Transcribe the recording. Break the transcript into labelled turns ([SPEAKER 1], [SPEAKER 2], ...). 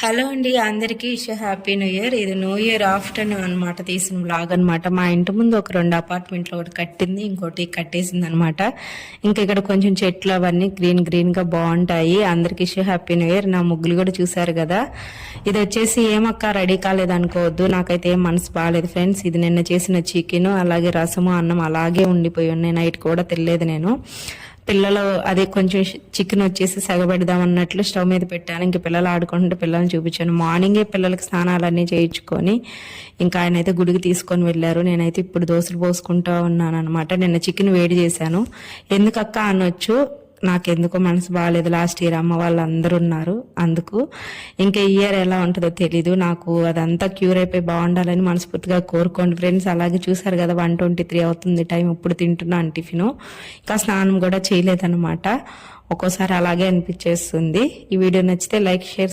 [SPEAKER 1] Hello అండి, అందరికీ happy new year. ఇది న్యూ ఇయర్ ఆఫ్టర్నూన్ అనమాట తీసిన బ్లాగ్ అనమాట. మా ఇంటి ముందు ఒక 2 అపార్ట్మెంట్లు, ఒకటి కట్టింది, ఇంకోటి కట్టేసింది అనమాట. ఇంకా ఇక్కడ కొంచెం చెట్లు అవన్నీ గ్రీన్ గా బాగుంటాయి. అందరికీ హ్యాపీ న్యూ ఇయర్. నా ముగ్గులు కూడా చూసారు కదా. ఇది వచ్చేసి ఏమక్క రెడీ కాలేదు అనుకోవద్దు, నాకైతే ఏం మనసు బాగాలేదు ఫ్రెండ్స్. ఇది నిన్న చేసిన చికెన్ అలాగే రసము అన్నం అలాగే ఉండిపోయి ఉన్నాయి. నైట్ కూడా తెలియదు నేను. పిల్లలు అదే కొంచెం చికెన్ వచ్చేసి సగబెడదాం అన్నట్లు స్టవ్ మీద పెట్టాను. ఇంక పిల్లలు ఆడుకుంటుంటే పిల్లల్ని చూపించాను. మార్నింగే పిల్లలకి స్నానాలన్నీ చేయించుకొని ఇంకా ఆయన అయితే గుడికి తీసుకొని వెళ్ళారు. నేనైతే ఇప్పుడు దోశలు పోసుకుంటా ఉన్నాను అనమాట. నిన్న చికెన్ వేడి చేశాను. ఎందుకక్క అనొచ్చు, నాకెందుకో మనసు బాగాలేదు. లాస్ట్ ఇయర్ అమ్మ వాళ్ళు అందరూ ఉన్నారు, అందుకు. ఇంకా ఇయర్ ఎలా ఉంటుందో తెలీదు. నాకు అదంతా క్యూర్ అయిపోయి బాగుండాలని మనస్ఫూర్తిగా కోరుకోండి ఫ్రెండ్స్. అలాగే చూసారు కదా 1:23 అవుతుంది టైం. ఇప్పుడు తింటున్నాను టిఫిన్. ఇంకా స్నానం కూడా చేయలేదన్నమాట. ఒక్కోసారి అలాగే అనిపించేస్తుంది. ఈ వీడియో నచ్చితే లైక్, షేర్